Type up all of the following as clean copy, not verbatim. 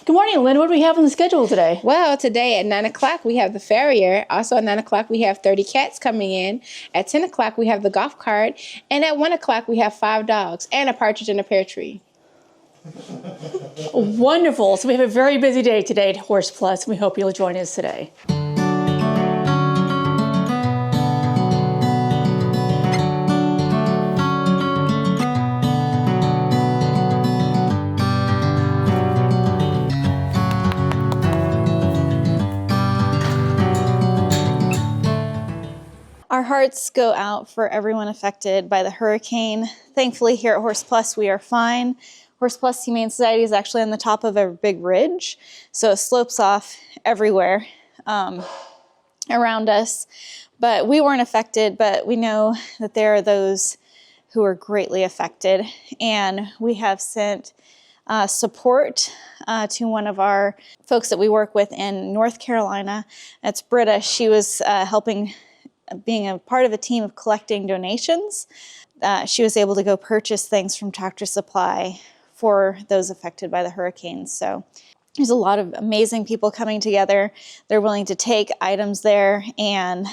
Good morning, Lynn. What do we have on the schedule today? Well, today at 9 o'clock, we have the Farrier. Also at 9 o'clock, we have 30 cats coming in. At 10 o'clock, we have the golf cart. And at 1 o'clock, we have 5 dogs and a partridge in a pear tree. Wonderful. So we have a very busy day today at Horse Plus. We hope you'll join us today. Our hearts go out for everyone affected by the hurricane. Thankfully, here at Horse Plus, we are fine. Horse Plus Humane Society is actually on the top of a big ridge, so it slopes off everywhere around us. But we weren't affected, but we know that there are those who are greatly affected. And we have sent support to one of our folks that we work with in North Carolina. That's Britta. She was helping, being a part of a team of collecting donations. She was able to go purchase things from Tractor Supply for those affected by the hurricanes. So there's a lot of amazing people coming together. They're willing to take items there, and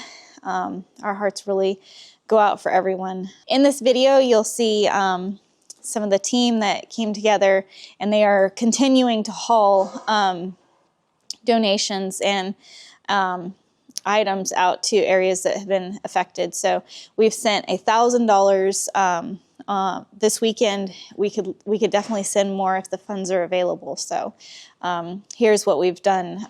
our hearts really go out for everyone. In this video, you'll see some of the team that came together, and they are continuing to haul donations and items out to areas that have been affected. So we've sent $1,000 this weekend. We could definitely send more if the funds are available. So here's what we've done.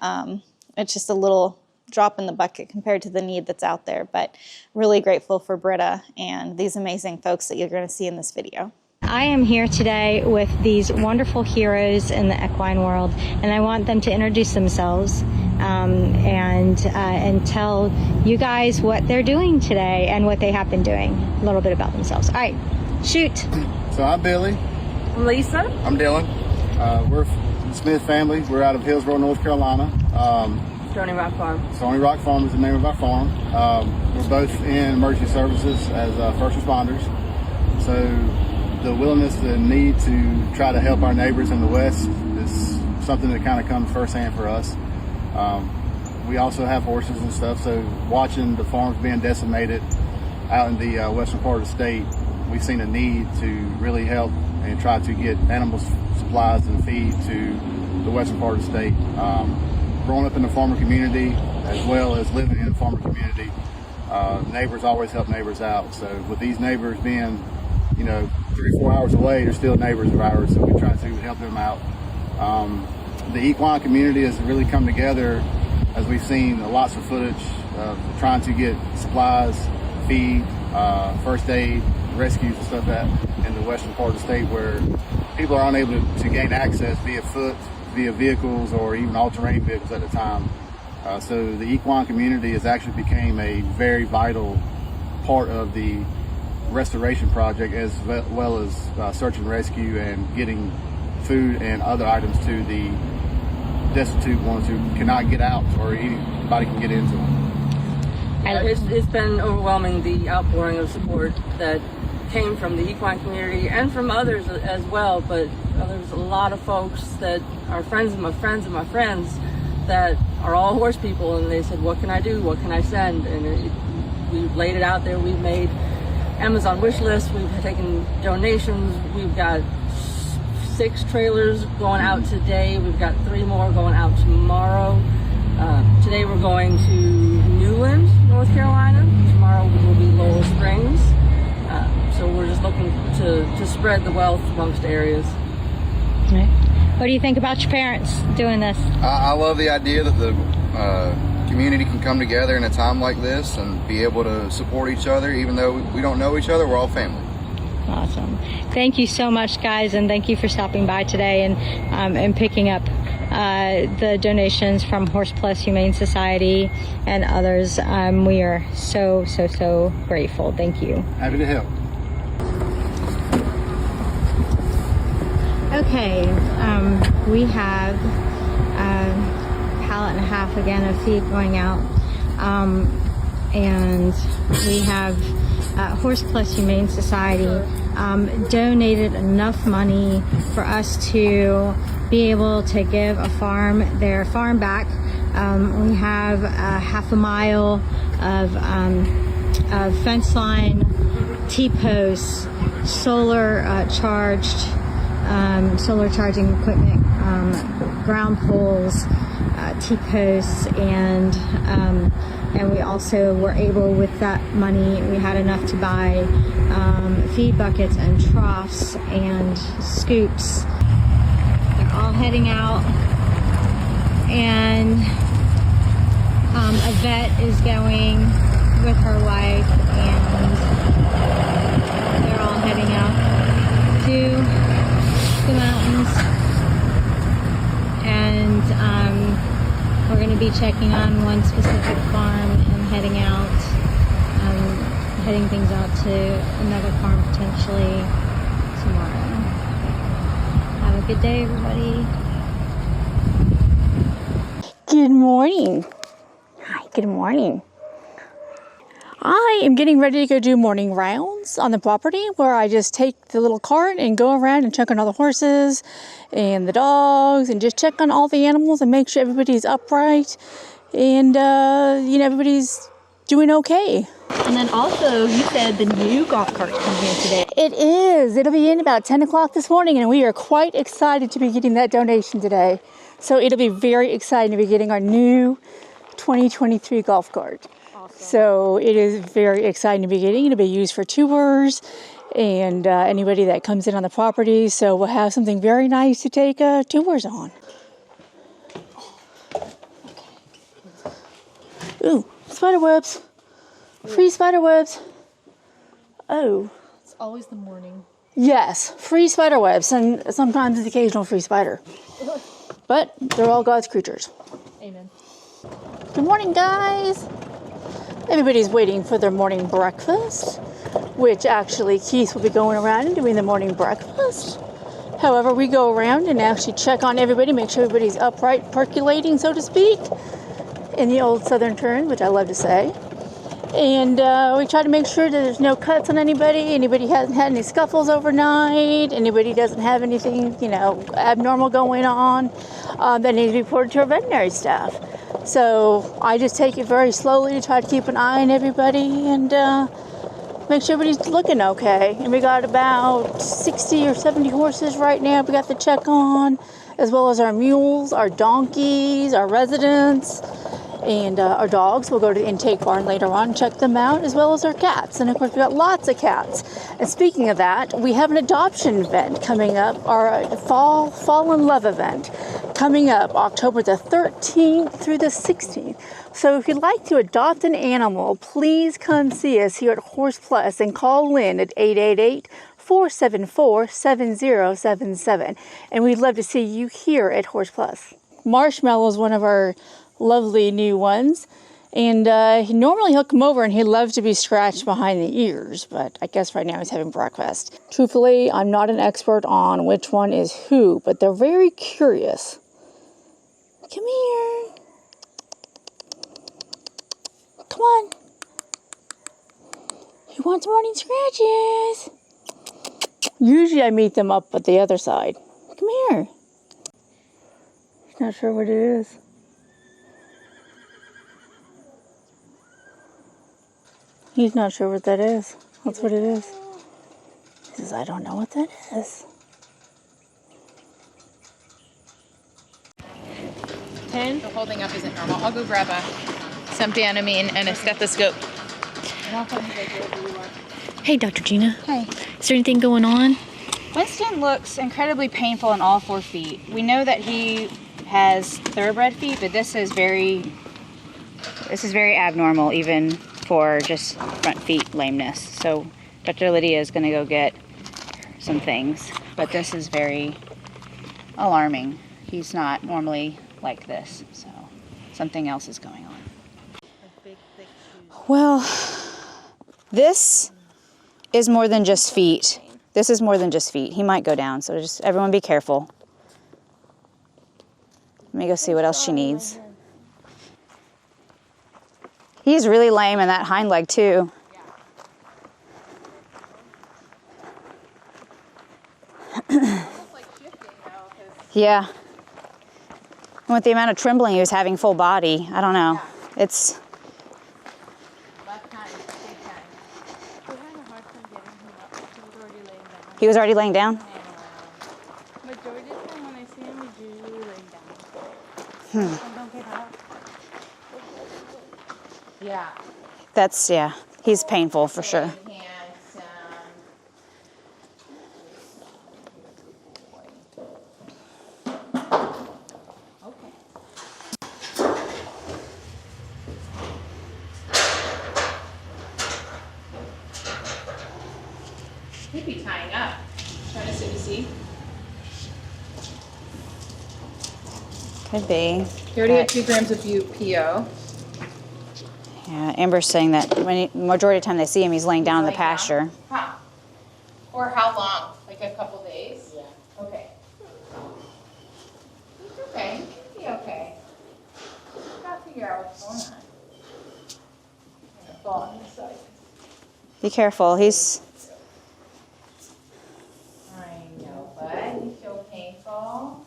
It's just a little drop in the bucket compared to the need that's out there, but really grateful for Britta and these amazing folks that you're going to see in this video. I am here today with these wonderful heroes in the equine world, and I want them to introduce themselves and tell you guys what they're doing today and what they have been doing, a little bit about themselves. All right, shoot. So I'm Billy. I'm Lisa. I'm Dylan. We're the Smith family. We're out of Hillsborough, North Carolina. Stony Rock Farm. Stony Rock Farm is the name of our farm. We're both in emergency services as first responders. So the willingness and need to try to help our neighbors in the West is something that kind of comes firsthand for us. We also have horses and stuff, so watching the farms being decimated out in the western part of the state, we've seen a need to really help and try to get animal supplies and feed to the western part of the state. Growing up in the farmer community as well as living in a farmer community, neighbors always help neighbors out. So with these neighbors being 3 or 4 hours away, they're still neighbors of ours, so we try to help them out. The equine community has really come together as we've seen lots of footage of trying to get supplies, feed, first aid, rescues and stuff that in the western part of the state where people are unable to gain access via foot, via vehicles, or even all-terrain vehicles at the time. So the equine community has actually became a very vital part of the restoration project, as well as search and rescue and getting food and other items to the destitute ones who cannot get out or anybody can get into them. It's been overwhelming, the outpouring of support that came from the equine community and from others as well, but there's a lot of folks that are friends of my friends of my friends that are all horse people, and they said, what can I do, what can I send? And we've laid it out there. We've made Amazon wish lists, we've taken donations, we've got 6 trailers going out today, we've got 3 more going out tomorrow. Today we're going to Newland, North Carolina. Tomorrow will be Laurel Springs. So we're just looking to spread the wealth amongst areas. Right. What do you think about your parents doing this? I love the idea that the community can come together in a time like this and be able to support each other. Even though we don't know each other, we're all family. Awesome. Thank you so much, guys, and thank you for stopping by today and picking up the donations from Horse Plus Humane Society and others. We are so grateful. Thank you. Happy to help. Okay, we have a pallet and a half again of feed going out, and we have Horse Plus Humane Society donated enough money for us to be able to give their farm back. We have half a mile of fence line, T-posts, solar charging equipment, ground poles, T-posts, and we also were able, with that money, we had enough to buy feed buckets and troughs and scoops. They're all heading out, and a vet is going with her wife, and they're all heading out to the mountains, and we're going to be checking on one specific farm and heading things out to another farm potentially tomorrow. Have a good day, everybody. Good morning. Hi, good morning. I am getting ready to go do morning rounds on the property, where I just take the little cart and go around and check on all the horses and the dogs and just check on all the animals and make sure everybody's upright and, everybody's doing okay. And then also, you said the new golf cart comes in today. It is. It'll be in about 10 o'clock this morning, and we are quite excited to be getting that donation today. So it'll be very exciting to be getting our new 2023 golf cart. Awesome. So it is very exciting to be getting. It'll be used for tours and anybody that comes in on the property. So we'll have something very nice to take tours on. Ooh, spider webs. Free spider webs. Oh. It's always the morning. Yes, free spider webs, and sometimes the occasional free spider. But they're all God's creatures. Amen. Good morning, guys. Everybody's waiting for their morning breakfast, which actually Keith will be going around and doing the morning breakfast. However, we go around and actually check on everybody, make sure everybody's upright, percolating, so to speak, in the old southern terms, which I love to say. And we try to make sure that there's no cuts on anybody hasn't had any scuffles overnight, anybody doesn't have anything, abnormal going on that needs to be reported to our veterinary staff. So I just take it very slowly to try to keep an eye on everybody and make sure everybody's looking okay. And we got about 60 or 70 horses right now we got to check on, as well as our mules, our donkeys, our residents, and our dogs. We'll go to the intake barn later on and check them out, as well as our cats. And of course, we've got lots of cats. And speaking of that, we have an adoption event coming up, our Fall in Love event coming up October the 13th through the 16th. So if you'd like to adopt an animal, please come see us here at Horse Plus and call in at 888-474-7077. And we'd love to see you here at Horse Plus. Marshmallow is one of our lovely new ones, and normally he'll come over and he loves to be scratched behind the ears, but I guess right now he's having breakfast. Truthfully, I'm not an expert on which one is who, but they're very curious. Come here. Come on. He wants morning scratches. Usually I meet them up at the other side. Come here. He's not sure what it is. He's not sure what that is. That's what it is. He says, I don't know what that is. 10. The holding up isn't normal. I'll go grab some Danamine and a stethoscope. Hey, Dr. Gina. Hi. Is there anything going on? Winston looks incredibly painful in all 4 feet. We know that he has thoroughbred feet, but this is very abnormal, even for just front feet lameness. So Dr. Lydia is going to go get some things, but this is very alarming. He's not normally like this, so something else is going on. Well, this is more than just feet. This is more than just feet. He might go down, so just everyone be careful. Let me go see what else she needs. He's really lame in that hind leg too. Yeah. And with the amount of trembling he was having full body, I don't know. It's... Left hand, big time. We had a hard time getting him up because he was already laying down. He was already laying down? Majority of the time when I see him, he's usually laying down. Don't get up. Yeah. That's, yeah. He's painful for sure. Could be tying up. Trying to see. Could be. He already had 2 grams of PO. Yeah, Amber's saying that majority of the time they see him, he's laying down in the pasture. Huh. Or how long? Like a couple days? Yeah. Okay. He's okay. He'll be okay. Gotta figure out what's going on. I'm gonna fall on this side. Be careful. He's... I know, bud. You feel painful.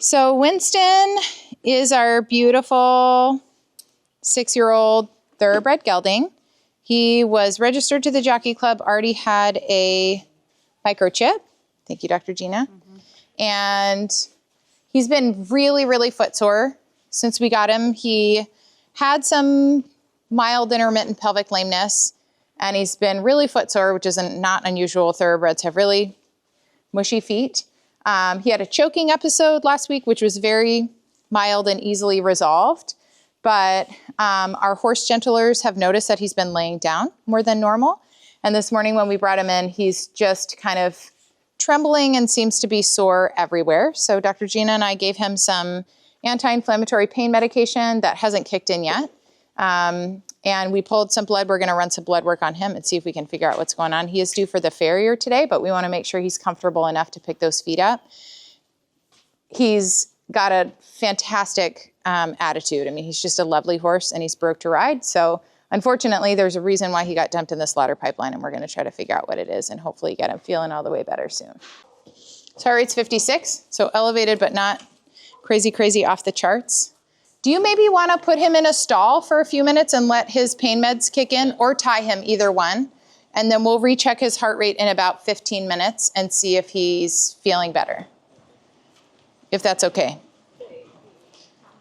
So Winston is our beautiful 6-year-old thoroughbred gelding. He was registered to the Jockey Club, already had a microchip. Thank you, Dr. Gina. And he's been really, really footsore since we got him. He had some mild intermittent pelvic lameness, and he's been really footsore, which is not unusual. Thoroughbreds have really mushy feet. He had a choking episode last week, which was very mild and easily resolved. But our horse gentlers have noticed that he's been laying down more than normal. And this morning when we brought him in, he's just kind of trembling and seems to be sore everywhere. So Dr. Gina and I gave him some anti-inflammatory pain medication that hasn't kicked in yet. And we pulled some blood. We're going to run some blood work on him and see if we can figure out what's going on. He is due for the farrier today, but we want to make sure he's comfortable enough to pick those feet up. He's got a fantastic attitude. I mean, he's just a lovely horse and he's broke to ride. So unfortunately, there's a reason why he got dumped in the slaughter pipeline, and we're going to try to figure out what it is and hopefully get him feeling all the way better soon. So heart rate's 56, so elevated but not crazy off the charts. Do you maybe want to put him in a stall for a few minutes and let his pain meds kick in, or tie him, either one? And then we'll recheck his heart rate in about 15 minutes and see if he's feeling better. If that's okay.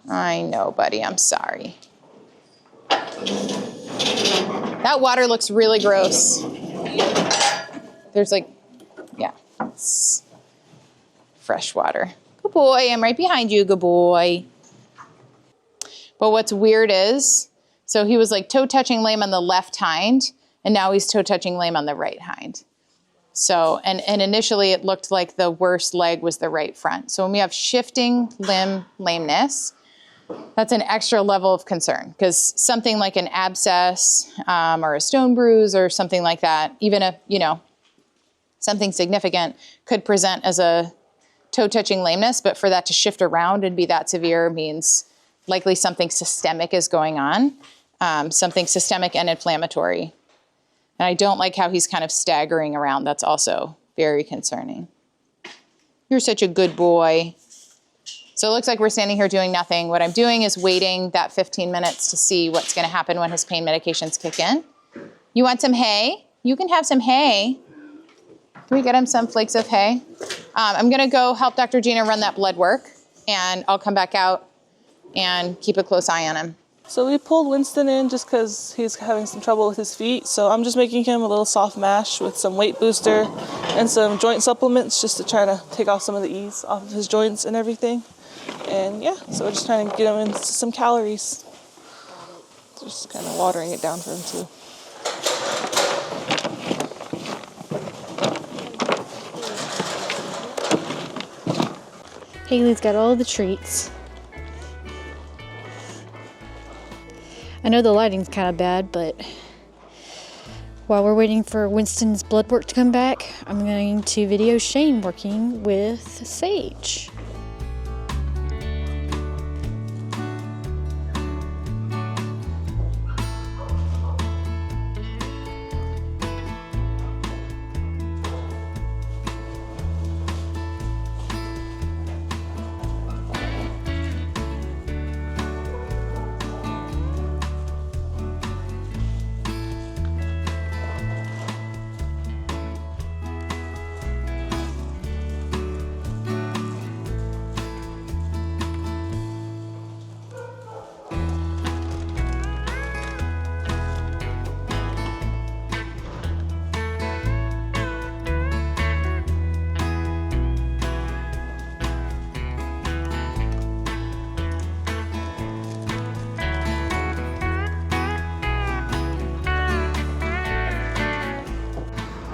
I know, buddy, I'm sorry. That water looks really gross. There's it's fresh water. Good boy, I'm right behind you, good boy. But what's weird is, so he was like toe touching lame on the left hind, and now he's toe touching lame on the right hind. So, and initially it looked like the worst leg was the right front. So when we have shifting limb lameness, that's an extra level of concern, because something like an abscess or a stone bruise or something like that, even something significant, could present as a toe touching lameness, but for that to shift around and be that severe means likely something systemic is going on, something systemic and inflammatory. And I don't like how he's kind of staggering around. That's also very concerning. You're such a good boy. So it looks like we're standing here doing nothing. What I'm doing is waiting that 15 minutes to see what's going to happen when his pain medications kick in. You want some hay? You can have some hay. Can we get him some flakes of hay? I'm going to go help Dr. Gina run that blood work, and I'll come back out and keep a close eye on him. So we pulled Winston in just because he's having some trouble with his feet. So I'm just making him a little soft mash with some weight booster and some joint supplements just to try to take off some of the ease off of his joints and everything. And yeah, so we're just trying to get him into some calories. Just kind of watering it down for him too. Haley's got all the treats. I know the lighting's kind of bad, but while we're waiting for Winston's blood work to come back, I'm going to video Shane working with Sage.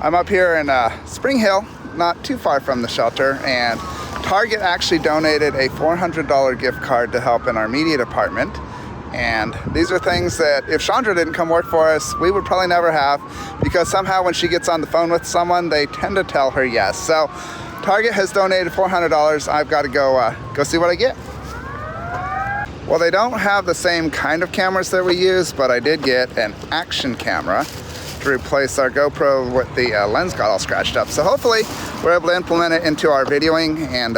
I'm up here in Spring Hill, not too far from the shelter, and Target actually donated a $400 gift card to help in our media department. And these are things that if Chandra didn't come work for us, we would probably never have, because somehow when she gets on the phone with someone, they tend to tell her yes. So Target has donated $400. I've got to go see what I get. Well, they don't have the same kind of cameras that we use, but I did get an action camera to replace our GoPro with the lens got all scratched up. So hopefully we're able to implement it into our videoing, and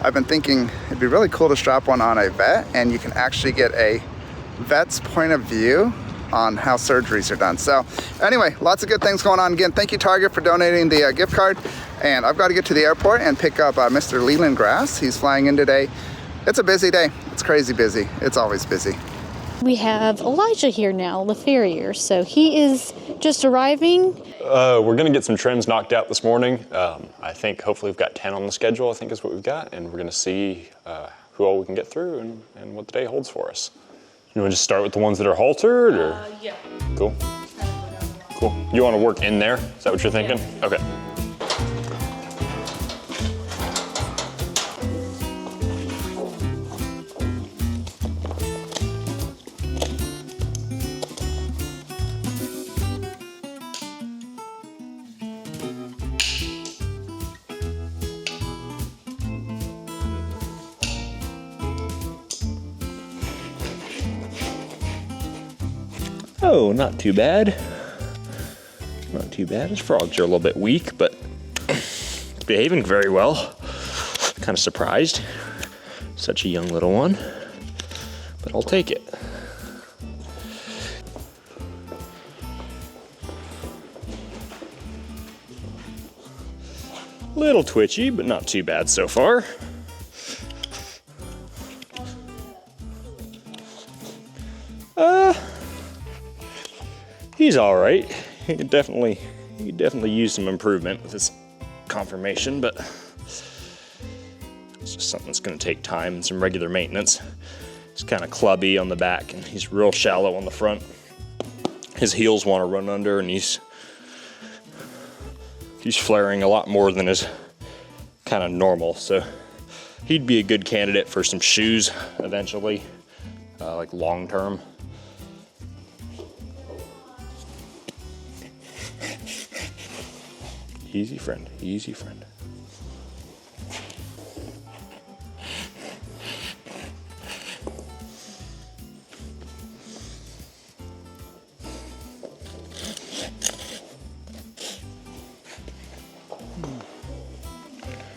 I've been thinking it'd be really cool to strap one on a vet, and you can actually get a vet's point of view on how surgeries are done. So anyway, lots of good things going on. Again, thank you Target for donating the gift card, and I've got to get to the airport and pick up Mr. Leland Grass. He's flying in today. It's a busy day. It's crazy busy. It's always busy. We have Elijah here now, the Farrier. So he is just arriving. We're going to get some trims knocked out this morning. I think hopefully we've got 10 on the schedule, I think is what we've got. And we're going to see who all we can get through and what the day holds for us. You want to just start with the ones that are haltered? Or? Yeah. Cool. Cool. You want to work in there? Is that what you're thinking? Yeah. Okay. Oh, not too bad. Not too bad. His frogs are a little bit weak, but behaving very well. Kind of surprised. Such a young little one, but I'll take it. Little twitchy, but not too bad so far. He's all right. He could definitely use some improvement with his conformation, but it's just something that's going to take time and some regular maintenance. He's kind of clubby on the back, and he's real shallow on the front. His heels want to run under, and he's flaring a lot more than is kind of normal. So he'd be a good candidate for some shoes eventually, like long term. Easy friend, easy friend.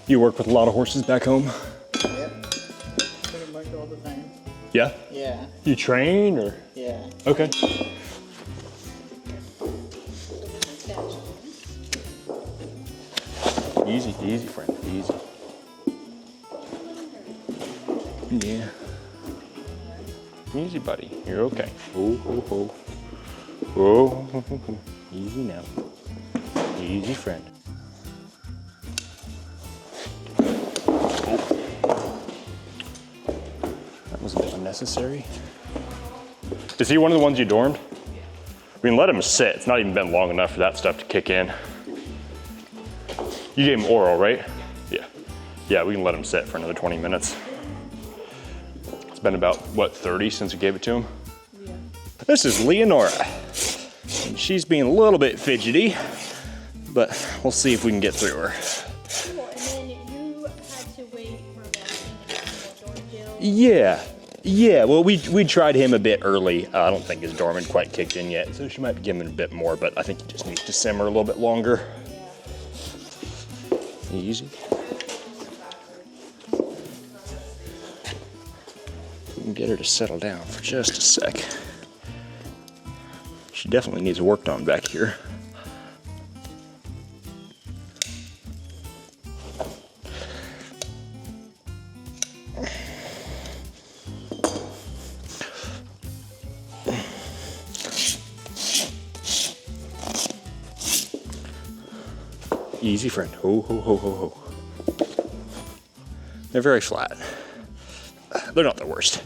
You work with a lot of horses back home? Yep. Pretty much all the time. Yeah? Yeah. You train or? Yeah. Okay. Easy, easy, friend, easy. Yeah. Easy, buddy. You're okay. Oh, oh, oh. Oh, easy now. Easy, friend. That was a bit unnecessary. Is he one of the ones you dormed? We can let him sit. It's not even been long enough for that stuff to kick in. You gave him oral, right? Yeah. Yeah, we can let him sit for another 20 minutes. It's been about, what, 30 since we gave it to him? Yeah. This is Leonora. And she's being a little bit fidgety, but we'll see if we can get through her. Cool. And then you had to wait for that. Yeah, well, we tried him a bit early. I don't think his dormant quite kicked in yet, so she might be giving him a bit more, but I think he just needs to simmer a little bit longer. Easy. We can get her to settle down for just a sec. She definitely needs worked on back here. Easy, friend. Ho, ho, ho, ho, ho. They're very flat. They're not the worst.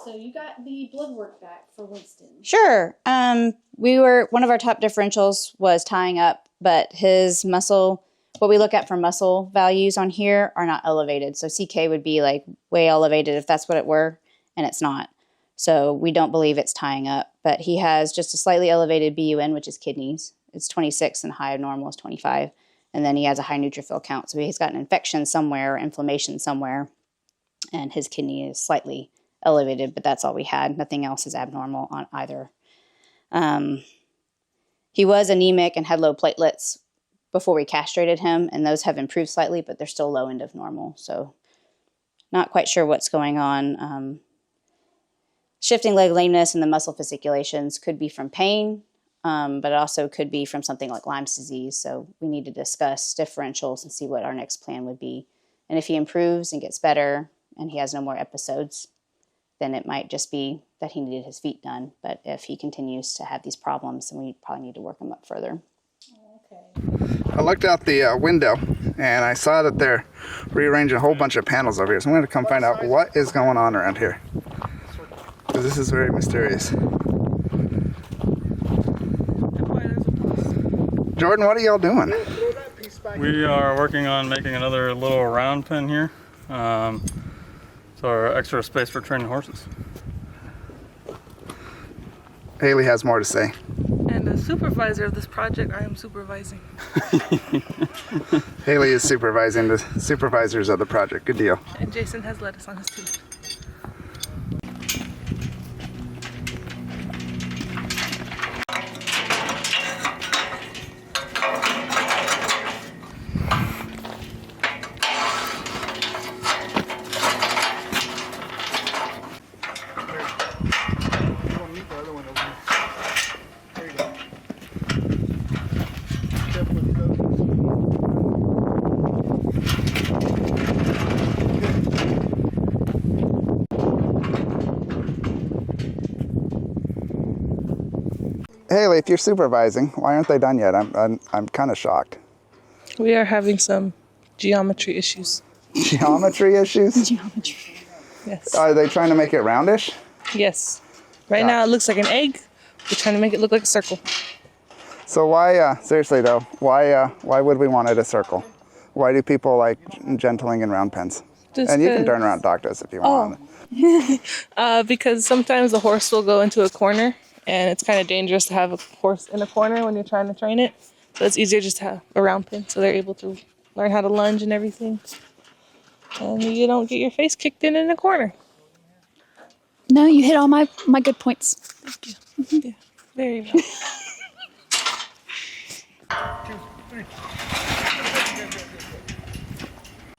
So you got got the blood work back for Winston? Sure. One of our top differentials was tying up, but his muscle, what we look at for muscle values on here are not elevated. So CK would be like way elevated if that's what it were, and it's not. So we don't believe it's tying up, but he has just a slightly elevated BUN, which is kidneys. It's 26 and high normal is 25. And then he has a high neutrophil count. So he's got an infection somewhere, or inflammation somewhere, and his kidney is slightly elevated, but that's all we had. Nothing else is abnormal on either. He was anemic and had low platelets before we castrated him, and those have improved slightly, but they're still low end of normal. So not quite sure what's going on. Shifting leg lameness and the muscle fasciculations could be from pain, but it also could be from something like Lyme's disease. So we need to discuss differentials and see what our next plan would be. And if he improves and gets better and he has no more episodes, then it might just be that he needed his feet done. But if he continues to have these problems, then we probably need to work him up further. I looked out the window and I saw that they're rearranging a whole bunch of panels over here. So I'm going to come find out what is going on around here, because this is very mysterious. Jordan, what are y'all doing? We are working on making another little round pen here. So our extra space for training horses. Haley has more to say. And the supervisor of this project, I am supervising. Haley is supervising the supervisors of the project. Good deal. And Jason has lettuce on his team. Haley, if you're supervising, why aren't they done yet? I'm kind of shocked. We are having some geometry issues. Geometry issues? Geometry. Yes. Are they trying to make it roundish? Yes. Right now it looks like an egg. We're trying to make it look like a circle. So why, seriously though, why would we want it a circle? Why do people like gentling in round pens? Just and you can turn around doctors if you want. Because sometimes the horse will go into a corner, and it's kind of dangerous to have a horse in a corner when you're trying to train it. So it's easier just to have a round pen so they're able to learn how to lunge and everything. And you don't get your face kicked in a corner. No, you hit all my good points. Thank you. Yeah, there you go.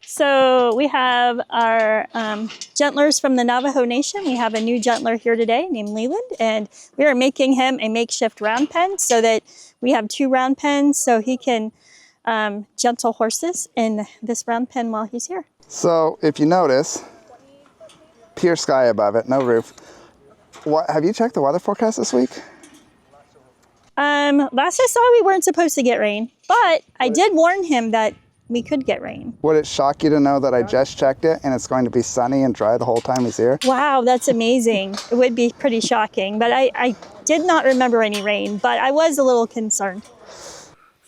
So we have our gentlers from the Navajo Nation. We have a new gentler here today named Leland, and we are making him a makeshift round pen so that we have 2 round pens so he can gentle horses in this round pen while he's here. So if you notice, pure sky above it, no roof. What, have you checked the weather forecast this week? Last I saw, we weren't supposed to get rain, but I did warn him that we could get rain. Would it shock you to know that I just checked it and it's going to be sunny and dry the whole time he's here? Wow, that's amazing. It would be pretty shocking, but I did not remember any rain, but I was a little concerned.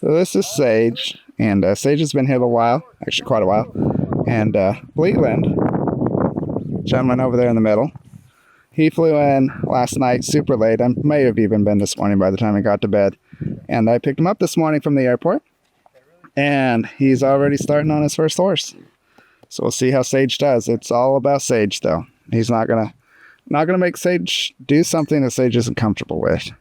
So this is Sage, and Sage has been here a while, actually quite a while. And Leland, gentleman over there in the middle, he flew in last night super late. I may have even been this morning by the time I got to bed. And I picked him up this morning from the airport. And he's already starting on his first horse. So we'll see how Sage does. It's all about Sage, though. He's not gonna make Sage do something that Sage isn't comfortable with.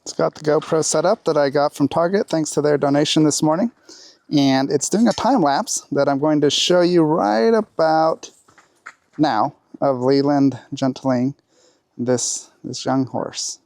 It's got the GoPro set up that I got from Target thanks to their donation this morning. And it's doing a time lapse that I'm going to show you right about now of Leland gentling this young horse.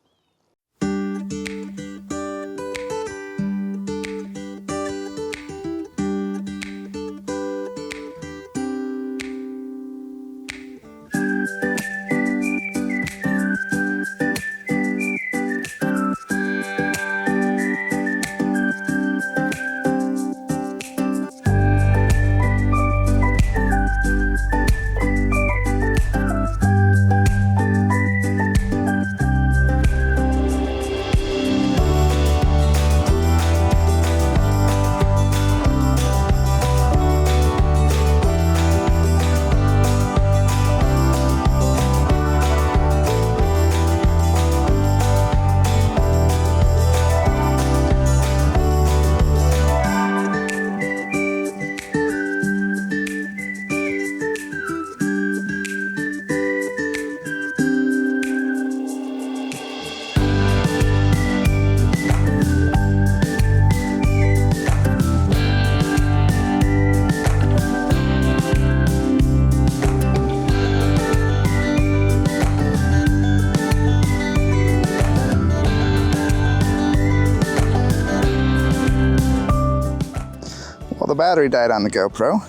battery died on the GoPro,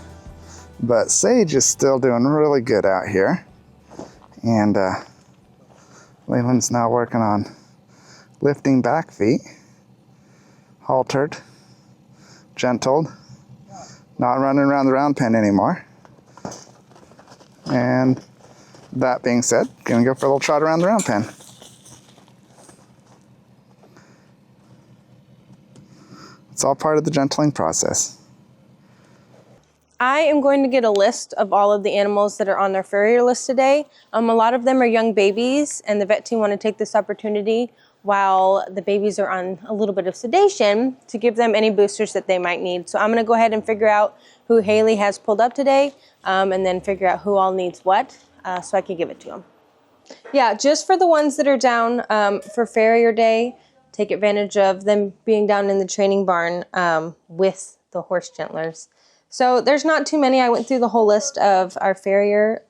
but Sage is still doing really good out here. And Leland's now working on lifting back feet, haltered, gentled, not running around the round pen anymore. And that being said, gonna go for a little trot around the round pen. It's all part of the gentling process. I am going to get a list of all of the animals that are on their Farrier list today. A lot of them are young babies, and the vet team want to take this opportunity while the babies are on a little bit of sedation to give them any boosters that they might need. So I'm going to go ahead and figure out who Haley has pulled up today, and then figure out who all needs what, so I can give it to them. Yeah, just for the ones that are down for Farrier Day, take advantage of them being down in the training barn with the horse gentlers. So there's not too many. I went through the whole list of our Farrier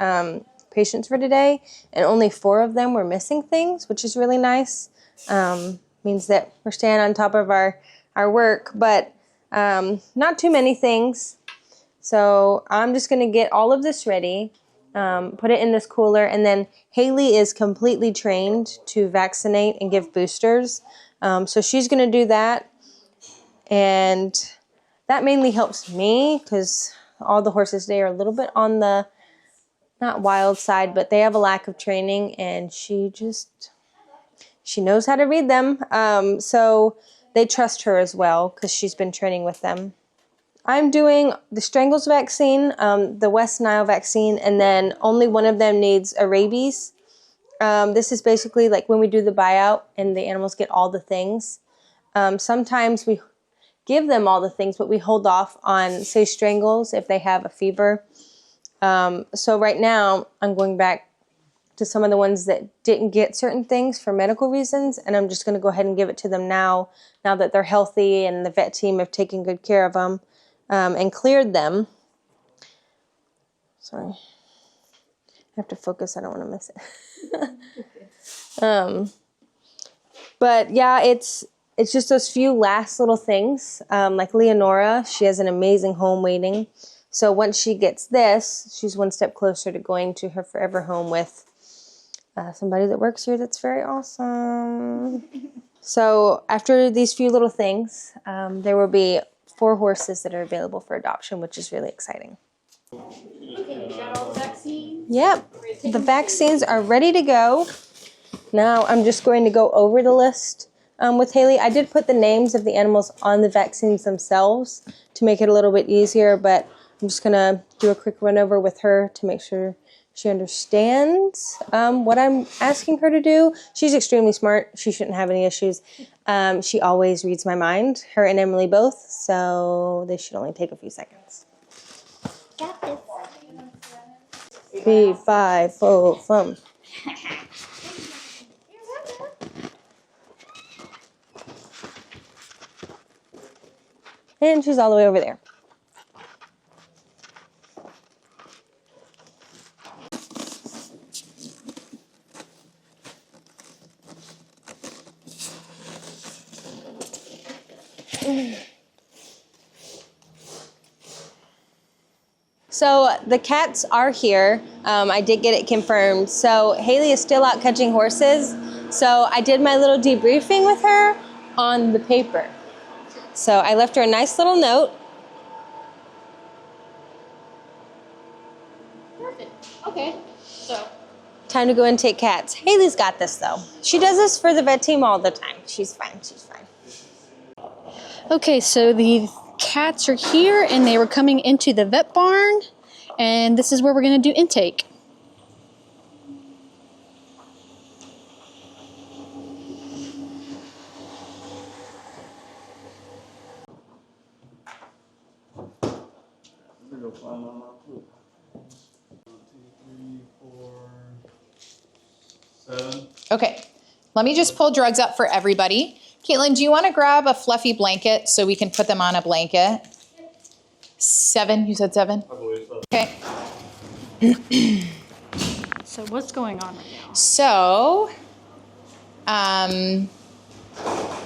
patients for today, and only 4 of them were missing things, which is really nice. Means that we're staying on top of our work, but not too many things. So I'm just going to get all of this ready, put it in this cooler, and then Haley is completely trained to vaccinate and give boosters. So she's going to do that, and that mainly helps me because all the horses today are a little bit on the, not wild side, but they have a lack of training, and she knows how to read them. So they trust her as well because she's been training with them. I'm doing the strangles vaccine, the West Nile vaccine, and then only one of them needs a rabies. This is basically like when we do the buyout and the animals get all the things. Sometimes we give them all the things, but we hold off on, say, strangles if they have a fever. So right now I'm going back to some of the ones that didn't get certain things for medical reasons, and I'm just going to go ahead and give it to them now that they're healthy and the vet team have taken good care of them and cleared them. Sorry. I have to focus. I don't want to miss it. But yeah, it's just those few last little things. Like Leonora, she has an amazing home waiting. So once she gets this, she's one step closer to going to her forever home with somebody that works here that's very awesome. So after these few little things, there will be 4 horses that are available for adoption, which is really exciting. Okay, got all the vaccines? Yep, the vaccines are ready to go. Now I'm just going to go over the list with Haley. I did put the names of the animals on the vaccines themselves to make it a little bit easier, but I'm just going to do a quick run over with her to make sure she understands what I'm asking her to do. She's extremely smart. She shouldn't have any issues. She always reads my mind, her and Emily both, so this should only take a few seconds. Got this. 3, 5, 4, fum. And she's all the way over there. So the cats are here. I did get it confirmed. So Haley is still out catching horses. So I did my little debriefing with her on the paper. So I left her a nice little note. Perfect. Okay. So. Time to go and take cats. Haley's got this though. She does this for the vet team all the time. She's fine. She's fine. Okay, so the cats are here and they were coming into the vet barn, and this is where we're going to do intake. Okay, let me just pull drugs up for everybody. Caitlin, do you want to grab a fluffy blanket so we can put them on a blanket? 7, you said 7? I believe so. Okay. So what's going on right now? So,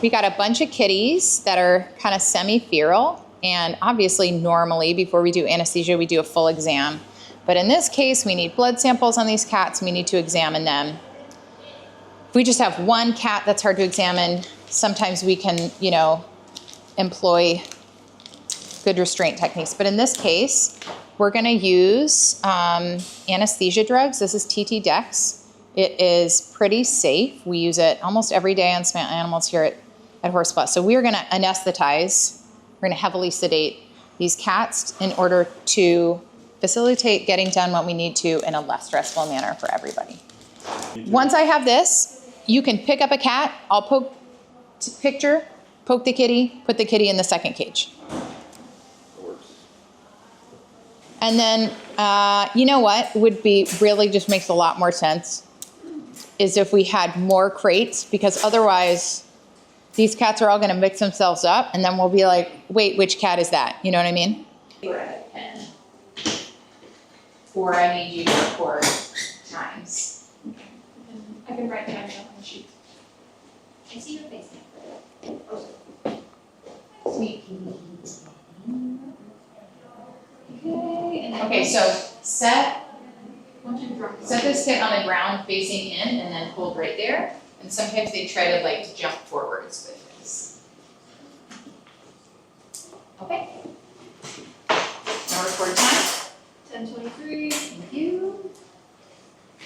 we got a bunch of kitties that are kind of semi-feral. And obviously, normally, before we do anesthesia, we do a full exam. But in this case, we need blood samples on these cats. We need to examine them. If we just have one cat that's hard to examine, sometimes we can, you know, employ good restraint techniques. But in this case, we're gonna use anesthesia drugs. This is TT Dex. It is pretty safe. We use it almost every day on animals here at Horse Plus. So we're gonna anesthetize, we're gonna heavily sedate these cats in order to facilitate getting done what we need to in a less stressful manner for everybody. Once I have this, you can pick up a cat, I'll poke the kitty, put the kitty in the second cage. And then, you know what would be really just makes a lot more sense is if we had more crates, because otherwise these cats are all gonna mix themselves up and then we'll be like, wait, which cat is that? You know what I mean? Or I need you to record times. I can write down on the sheet. I see your face now. Sweet. Okay, Okay, so set this kit on the ground facing in and then hold right there. And sometimes they try to like jump forwards with this. Okay. Now record time. 10:23. Thank you.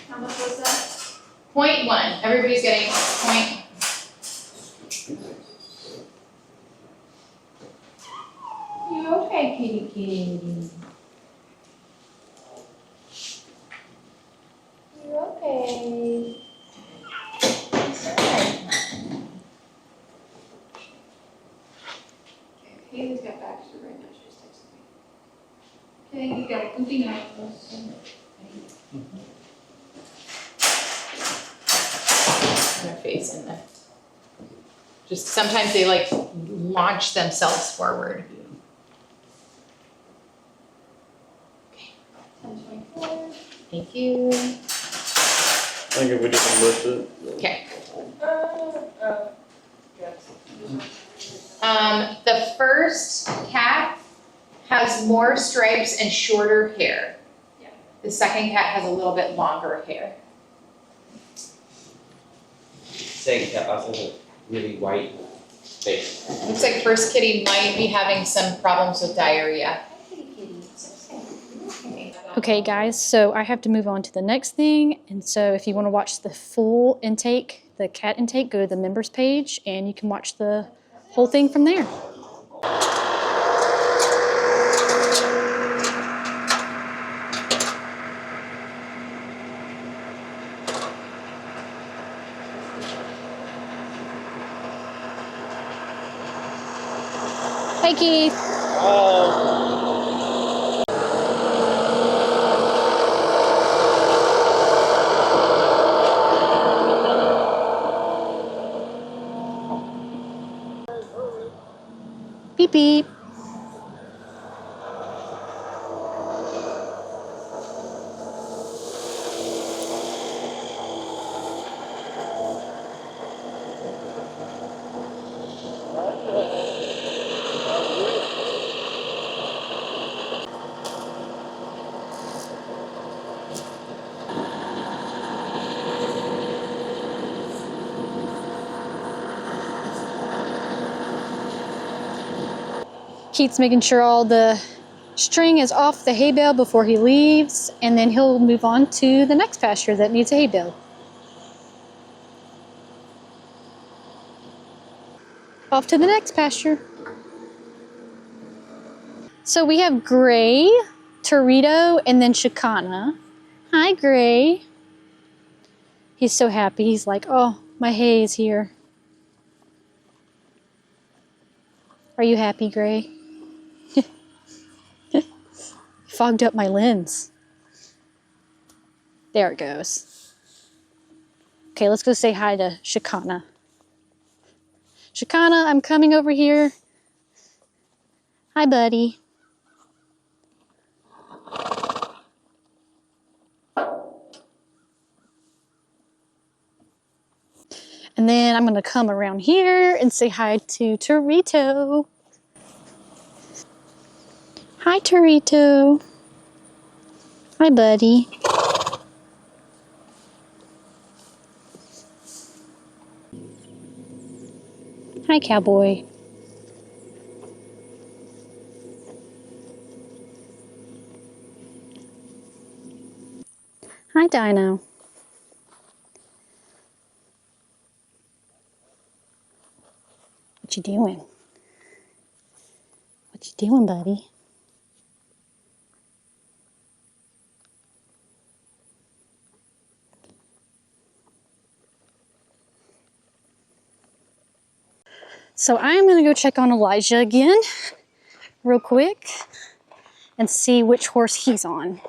How much was that? 0.1. Everybody's getting point. You okay, kitty kitty? You're okay. Haley's got Baxter right now. She's texting me. Okay, you got a goofy nose. Their face in there. Just sometimes they like launch themselves forward. Okay. 10:24. Thank you. I think if we just list it. Okay. The first cat has more stripes and shorter hair. Yeah. The second cat has a little bit longer hair. Second cat also has a really white face. Looks like first kitty might be having some problems with diarrhea. Okay guys, so I have to move on to the next thing, and so if you want to watch the full intake, the cat intake, go to the members page and you can watch the whole thing from there. Hey Keith. Beep beep. Keith's making sure all the string is off the hay bale before he leaves, and then he'll move on to the next pasture that needs a hay bale. Off to the next pasture. So we have Gray, Torito, and then Chicana. Hi, Gray. He's so happy. He's like, oh, my hay is here. Are you happy, Gray? Fogged up my lens. There it goes. Okay, let's go say hi to Chicana. Chicana, I'm coming over here. Hi, buddy. And then I'm going to come around here and say hi to Torito. Hi, Torito. Hi, buddy. Hi, cowboy. Hi, Dino. What you doing? What you doing, buddy? So I'm gonna go check on Elijah again, real quick, and see which horse he's on.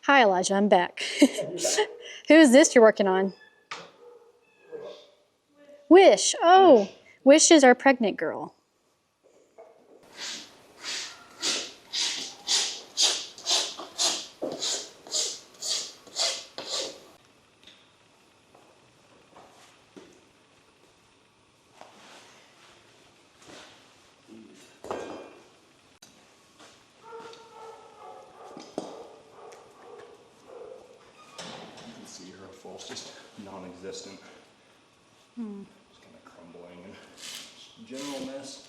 Hi, Elijah, I'm back. Who is this you're working on? Wish. Oh, Wish is our pregnant girl. See her foal's just non-existent. Just kind of crumbling and general mess.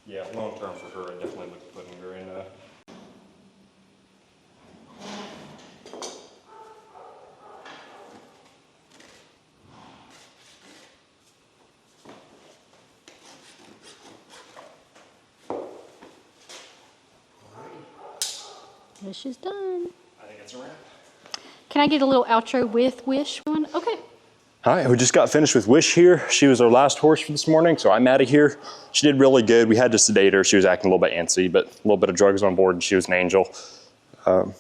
Yeah, long term for her, I definitely look at putting her in a. Wish is done. I think it's a wrap. Can I get a little outro with Wish one? Okay. All right, we just got finished with Wish here. She was our last horse for this morning, so I'm out of here. She did really good. We had to sedate her. She was acting a little bit antsy, but a little bit of drugs on board, and she was an angel. So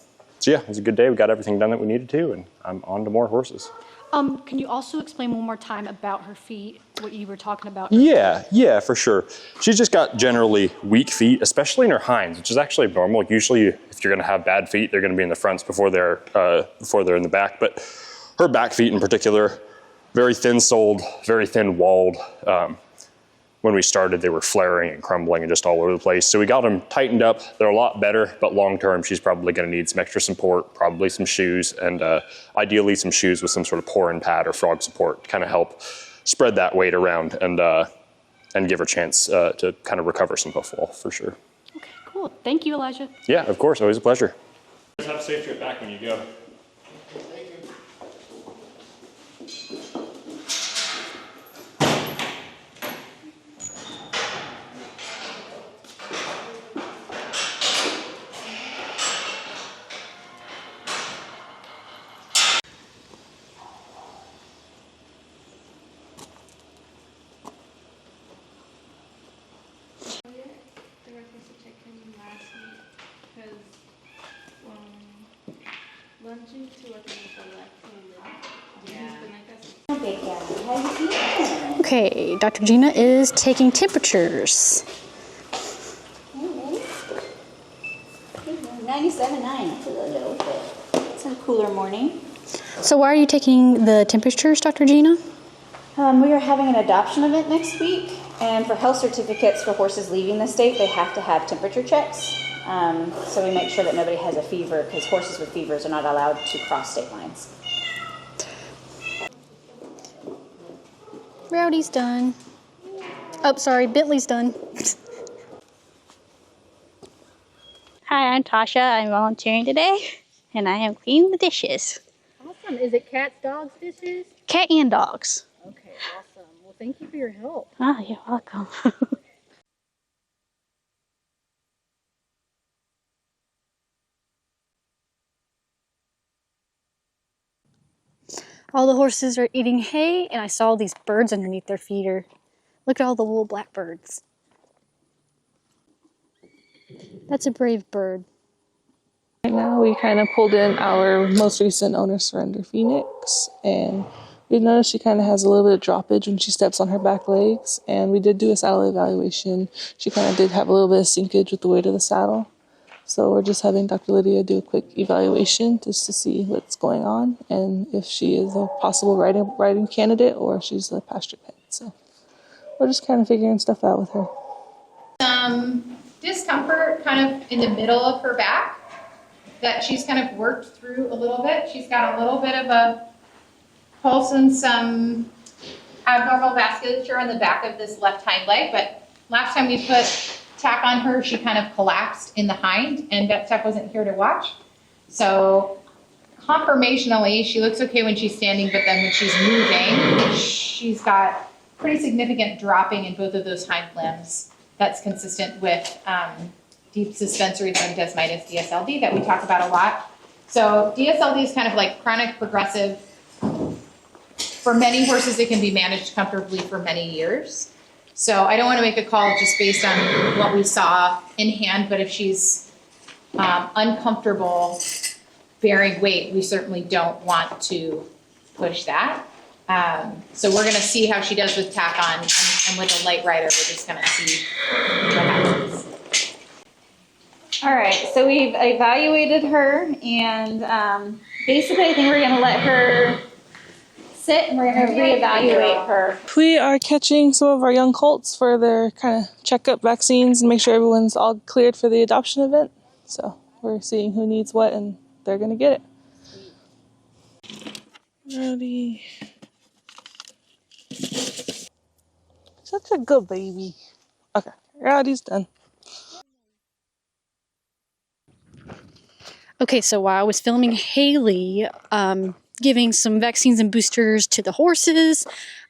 yeah, it was a good day. We got everything done that we needed to, and I'm on to more horses. Can you also explain one more time about her feet, what you were talking about? Yeah, for sure. She's just got generally weak feet, especially in her hinds, which is actually normal. Usually, if you're going to have bad feet, they're going to be in the fronts before they're in the back. But her back feet in particular, very thin-soled, very thin-walled. When we started, they were flaring and crumbling and just all over the place. So we got them tightened up. They're a lot better, but long-term, she's probably going to need some extra support, probably some shoes, and ideally some shoes with some sort of pour-in pad or frog support to kind of help spread that weight around and give her a chance to kind of recover some hoof wall for sure. Okay, cool. Thank you, Elijah. Yeah, of course. Always a pleasure. Have a safe trip back when you go. Okay, Dr. Gina is taking temperatures. 97.9, that's a little bit. It's a cooler morning. So why are you taking the temperatures, Dr. Gina? We are having an adoption event next week, and for health certificates for horses leaving the state, they have to have temperature checks. So we make sure that nobody has a fever, because horses with fevers are not allowed to cross state lines. Rowdy's done. Oh, sorry, Bentley's done. Hi, I'm Tasha. I'm volunteering today, and I am cleaning the dishes. Awesome. Is it cats, dogs, dishes? Cat and dogs. Okay, awesome. Well, thank you for your help. Oh, you're welcome. All the horses are eating hay, and I saw these birds underneath their feeder. Look at all the little blackbirds. That's a brave bird. Right now we kind of pulled in our most recent owner surrender, Phoenix, and we noticed she kind of has a little bit of droppage when she steps on her back legs, and we did do a saddle evaluation. She kind of did have a little bit of sinkage with the weight of the saddle. So we're just having Dr. Lydia do a quick evaluation just to see what's going on and if she is a possible riding candidate or if she's a pasture pet. So we're just kind of figuring stuff out with her. Some discomfort kind of in the middle of her back that she's kind of worked through a little bit. She's got a little bit of a pulse and some abnormal vasculature on the back of this left hind leg, but last time we put tack on her, she kind of collapsed in the hind, and vet tech wasn't here to watch. So conformationally, she looks okay when she's standing, but then when she's moving, she's got pretty significant dropping in both of those hind limbs. That's consistent with deep suspensory limb desmitis, DSLD, that we talk about a lot. So DSLD is kind of like chronic progressive. For many horses, it can be managed comfortably for many years. So I don't want to make a call just based on what we saw in hand, but if she's uncomfortable bearing weight, we certainly don't want to push that. So we're going to see how she does with tack on, and with a light rider, we're just going to see what happens. All right, so we've evaluated her, and basically I think we're going to let her sit and we're going to reevaluate her. We are catching some of our young colts for their kind of checkup vaccines and make sure everyone's all cleared for the adoption event. So we're seeing who needs what and they're going to get it. Ready. Such a good baby. Okay, Rowdy's done. Okay, so while I was filming Haley, giving some vaccines and boosters to the horses,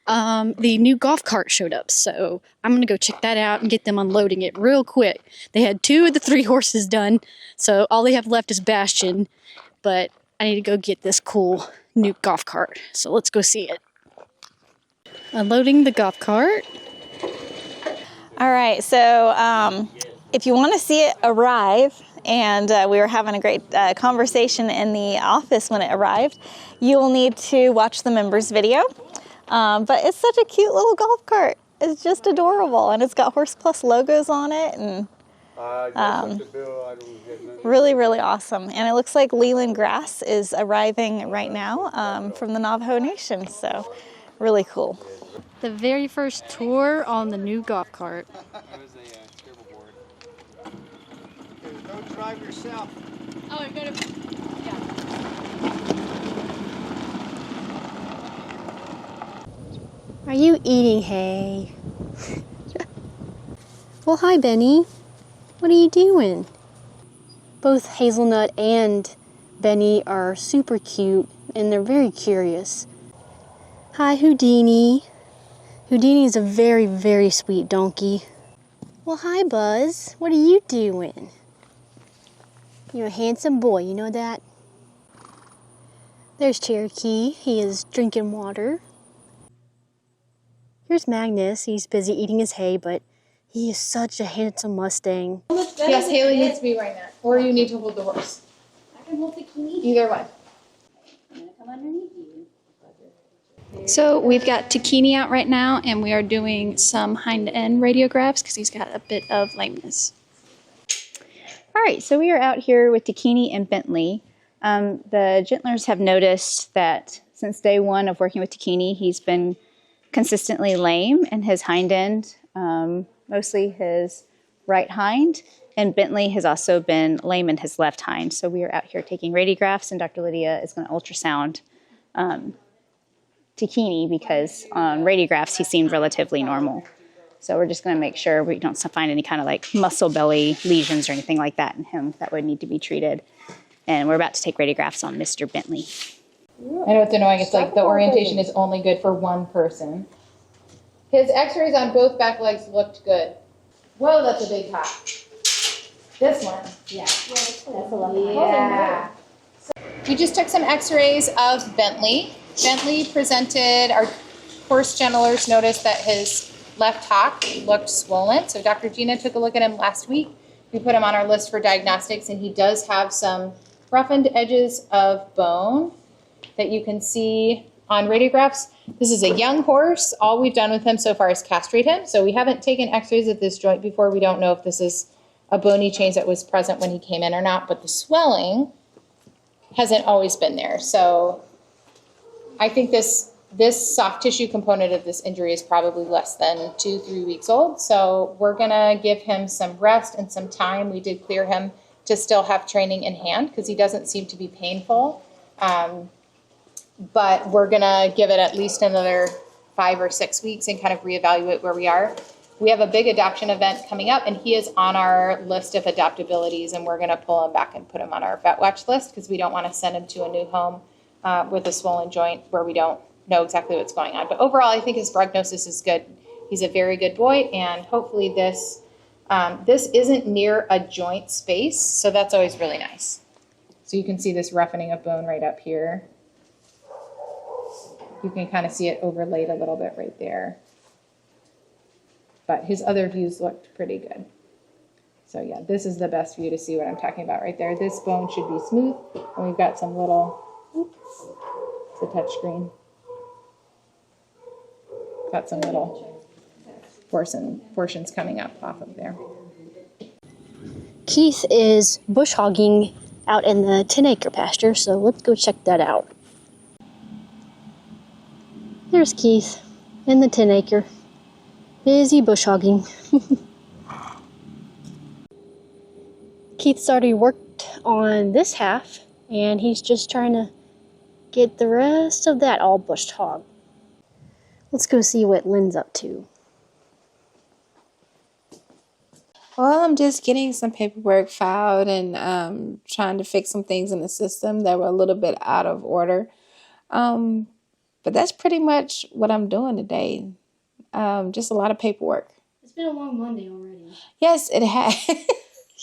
the new golf cart showed up. So I'm going to go check that out and get them unloading it real quick. They had 2 of the 3 horses done, so all they have left is Bastion. But I need to go get this cool new golf cart. So let's go see it. Unloading the golf cart. All right, so if you want to see it arrive, and we were having a great conversation in the office when it arrived, you will need to watch the members video. But it's such a cute little golf cart. It's just adorable, and it's got Horse Plus logos on it, and really, really awesome. And it looks like Leland grass is arriving right now from the Navajo Nation, so really cool. The very first tour on the new golf cart. Don't drive yourself. Oh, I gotta, yeah. Are you eating hay? Well, hi, Benny. What are you doing? Both Hazelnut and Benny are super cute, and they're very curious. Hi, Houdini. Houdini is a very, very sweet donkey. Well, hi, Buzz. What are you doing? You're a handsome boy, you know that? There's Cherokee. He is drinking water. Here's Magnus. He's busy eating his hay, but he is such a handsome Mustang. Yes, Haley needs to be wearing that, or you need to hold the horse. I can hold the key. Either way. I'm going to come underneath you. So we've got Takini out right now, and we are doing some hind-end radiographs because he's got a bit of lameness. All right, so we are out here with Takini and Bentley. The gentlers have noticed that since day 1 of working with Takini, he's been consistently lame in his hind end, mostly his right hind, and Bentley has also been lame in his left hind. So we are out here taking radiographs, and Dr. Lydia is going to ultrasound Takini because on radiographs he seemed relatively normal. So we're just going to make sure we don't find any kind of like muscle belly lesions or anything like that in him that would need to be treated. And we're about to take radiographs on Mr. Bentley. I know it's annoying. It's like the orientation is only good for one person. His x-rays on both back legs looked good. Whoa, that's a big hop. This one. Yeah. That's a lot. Yeah. We just took some x-rays of Bentley. Bentley presented, our horse gentlers noticed that his left hock looked swollen. So Dr. Gina took a look at him last week we put him on our list for diagnostics, and he does have some roughened edges of bone that you can see on radiographs. This is a young horse. All we've done with him so far is castrate him. So we haven't taken x-rays of this joint before. We don't know if this is a bony change that was present when he came in or not, but the swelling hasn't always been there. So I think this soft tissue component of this injury is probably less than 2-3 weeks old. So we're gonna give him some rest and some time. We did clear him to still have training in hand because he doesn't seem to be painful. But we're gonna give it at least another 5 or 6 weeks and kind of reevaluate where we are. We have a big adoption event coming up, and he is on our list of adoptabilities, and we're gonna pull him back and put him on our vet watch list because we don't wanna send him to a new home with a swollen joint where we don't know exactly what's going on. But overall, I think his prognosis is good. He's a very good boy, and hopefully this isn't near a joint space, so that's always really nice. So you can see this roughening of bone right up here. You can kind of see it overlaid a little bit right there. But his other views looked pretty good. So yeah, this is the best view to see what I'm talking about right there. This bone should be smooth, and we've got some little, oops, it's a touch screen. Got some little portions coming up off of there. Keith is bush hogging out in the 10-acre pasture, so let's go check that out. There's Keith in the 10-acre, busy bush hogging. Keith's already worked on this half, and he's just trying to get the rest of that all bush hogged. Let's go see what Lynn's up to. Well, I'm just getting some paperwork filed and trying to fix some things in the system that were a little bit out of order. But that's pretty much what I'm doing today. Just a lot of paperwork. It's been a long Monday already. Yes, it has.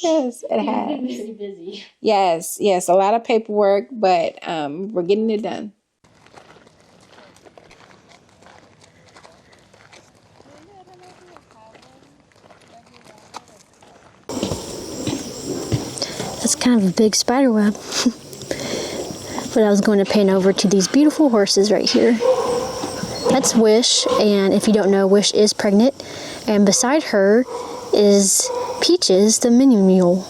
Yes, it has. You've been very busy. Yes, a lot of paperwork, but we're getting it done. That's kind of a big spider web. But I was going to pan over to these beautiful horses right here. That's Wish, and if you don't know, Wish is pregnant, and beside her is Peaches, the mini mule.